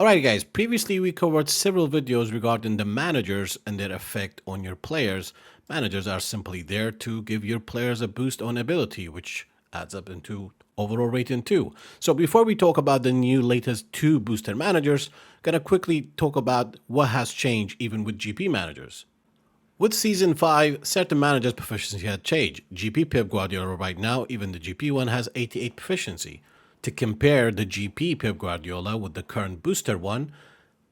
Alright guys, previously we covered several videos regarding the managers and their effect on your players. Managers are simply there to give your players a boost on ability, which adds up into overall rating too. So before we talk about the new latest two booster managers, gonna quickly talk about what has changed even with GP managers. With Season 5, certain managers' proficiency had changed. GP Pep Guardiola right now, even the GP one has 88 proficiency. To compare the GP Pep Guardiola with the current booster one,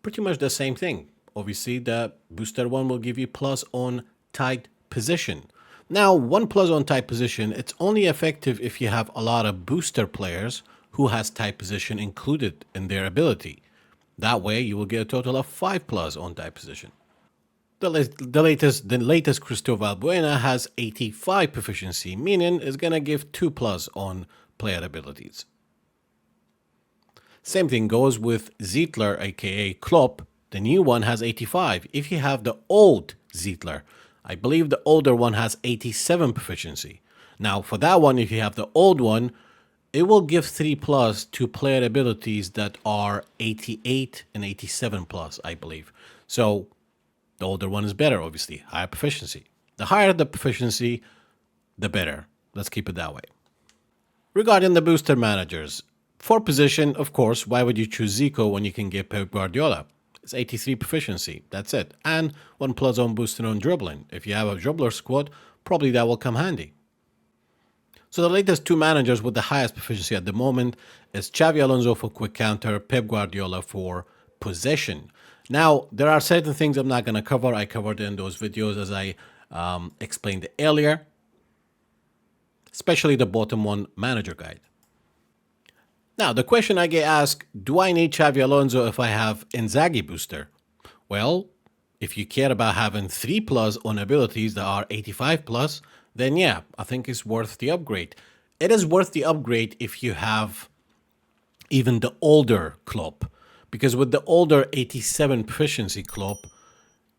pretty much the same thing. Obviously, the booster one will give you plus on tight position. Now, one plus on tight position, it's only effective if you have a lot of booster players who has tight position included in their ability. That way, you will get a total of 5 plus on tight position. The latest Cristóbal Buena has 85 proficiency, meaning it's gonna give 2 plus on player abilities. Same thing goes with Zietler, aka Klopp. The new one has 85. If you have the old Zietler, I believe the older one has 87 proficiency. Now, for that one, if you have the old one, it will give 3 plus to player abilities that are 88 and 87 plus, I believe. So the older one is better, obviously, higher proficiency. The higher the proficiency, the better. Let's keep it that way. Regarding the booster managers, for position, of course, why would you choose Zico when you can get Pep Guardiola? It's 83 proficiency, that's it. And 1 plus on boosting on dribbling. If you have a dribbler squad, probably that will come handy. So the latest two managers with the highest proficiency at the moment is Xavi Alonso for quick counter, Pep Guardiola for possession. Now, there are certain things I'm not going to cover. I covered in those videos as I explained earlier, especially the bottom one manager guide. Now, the question I get asked, do I need Xavi Alonso if I have Inzaghi booster? Well, if you care about having 3 plus on abilities that are 85 plus, then yeah, I think it's worth the upgrade. It is worth the upgrade if you have even the older Klopp. Because with the older 87 proficiency Klopp,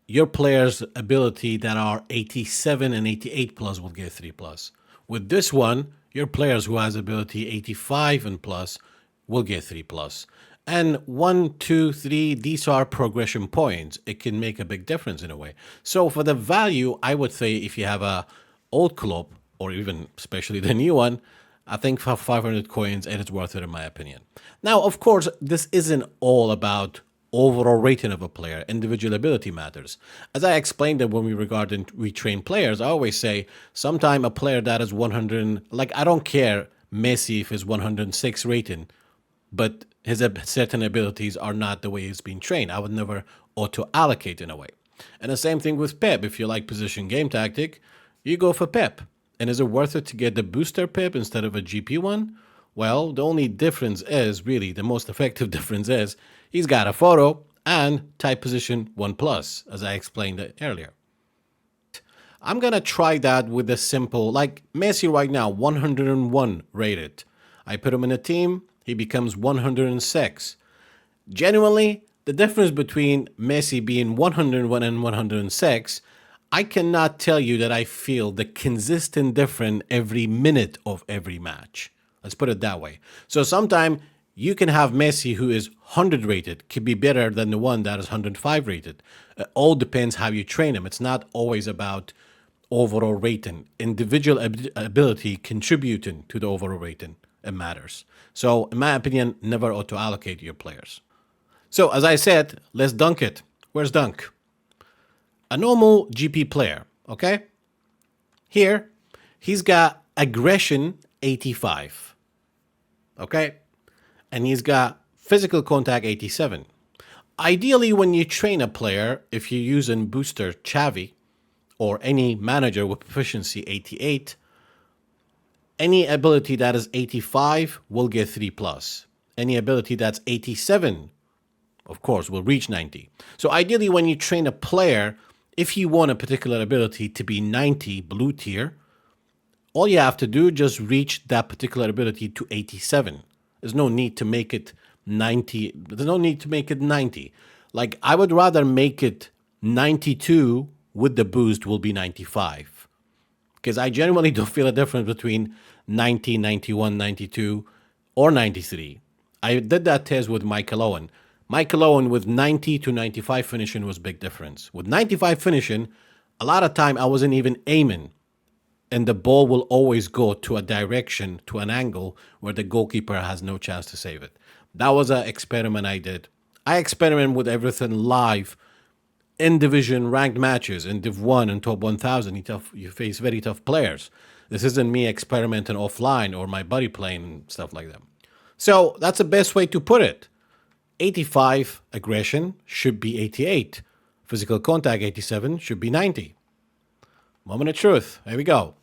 your players' ability that are 87 and 88 plus will get 3 plus. With this one, your players who has ability 85 and plus will get 3 plus. And 1, 2, 3, these are progression points. It can make a big difference in a way. So for the value, I would say if you have a old Klopp, or even especially the new one, I think for 500 coins, it is worth it in my opinion. Now, of course, this isn't all about overall rating of a player. Individual ability matters. As I explained that when we train players, I always say sometime a player that is 100, like I don't care Messi if he's 106 rating, but his certain abilities are not the way he's being trained. I would never auto-allocate in a way. And the same thing with Pep. If you like position game tactic, you go for Pep. And is it worth it to get the booster Pep instead of a GP one? Well, the only difference is, really, the most effective difference is, he's got a photo and type position 1 plus, as I explained earlier. I'm going to try that with a simple, like Messi right now, 101 rated. I put him in a team, he becomes 106. Genuinely, the difference between Messi being 101 and 106, I cannot tell you that I feel the consistent difference every minute of every match. Let's put it that way. So sometimes you can have Messi who is 100 rated, could be better than the one that is 105 rated. It all depends how you train him. It's not always about overall rating. Individual ability contributing to the overall rating, it matters. So in my opinion, never auto-allocate your players. So as I said, let's dunk it. Where's dunk? A normal GP player, okay? Here, he's got aggression 85, okay? And he's got physical contact 87. Ideally, when you train a player, if you're using booster Xavi or any manager with proficiency 88, any ability that is 85 will get 3 plus. Any ability that's 87, of course, will reach 90. So ideally, when you train a player, if you want a particular ability to be 90 blue tier, all you have to do just reach that particular ability to 87. There's no need to make it 90. There's no need to make it 90. Like, I would rather make it 92 with the boost will be 95. Because I genuinely don't feel a difference between 90, 91, 92, or 93. I did that test with Michael Owen. Michael Owen with 90 to 95 finishing was big difference. With 95 finishing, a lot of time I wasn't even aiming, and the ball will always go to a direction, to an angle where the goalkeeper has no chance to save it. That was an experiment I did. I experiment with everything live in division ranked matches in Div 1 and Top 1000. You face very tough players. This isn't me experimenting offline or my buddy playing and stuff like that. So that's the best way to put it. 85 aggression should be 88. Physical contact 87 should be 90. Moment of truth. Here we go.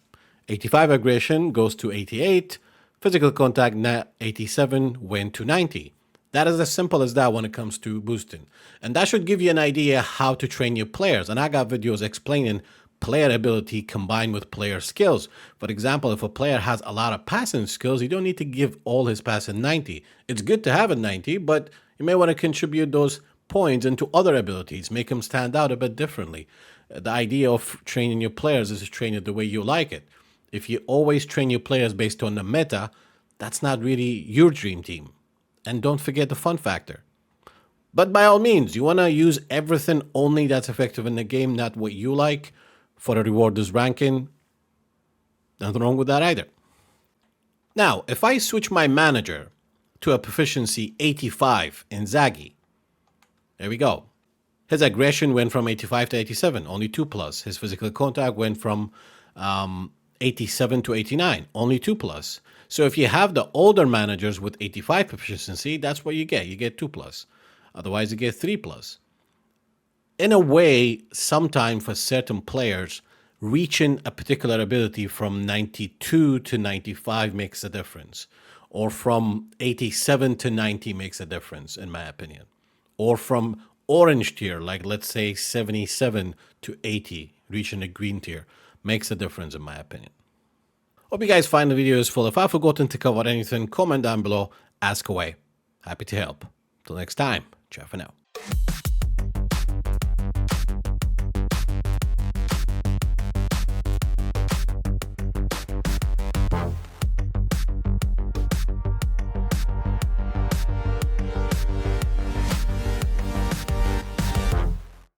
85 aggression goes to 88. Physical contact 87 went to 90. That is as simple as that when it comes to boosting. And that should give you an idea how to train your players. And I got videos explaining player ability combined with player skills. For example, if a player has a lot of passing skills, you don't need to give all his passing 90. It's good to have a 90, but you may want to contribute those points into other abilities, make them stand out a bit differently. The idea of training your players is to train it the way you like it. If you always train your players based on the meta, that's not really your dream team. And don't forget the fun factor. But by all means, you want to use everything only that's effective in the game, not what you like, for the rewarders ranking. Nothing wrong with that either. Now, if I switch my manager to a proficiency 85 in Zaggy, there we go. His aggression went from 85 to 87, only 2+. His physical contact went from 87 to 89, only 2+. So if you have the older managers with 85 proficiency, that's what you get. You get 2+. Otherwise, you get 3+. In a way, sometimes for certain players, reaching a particular ability from 92 to 95 makes a difference. Or from 87 to 90 makes a difference, in my opinion. Or from orange tier, like let's say 77 to 80, reaching the green tier, makes a difference, in my opinion. Hope you guys find the video useful. If I've forgotten to cover anything, comment down below, ask away. Happy to help. Till next time, ciao for now.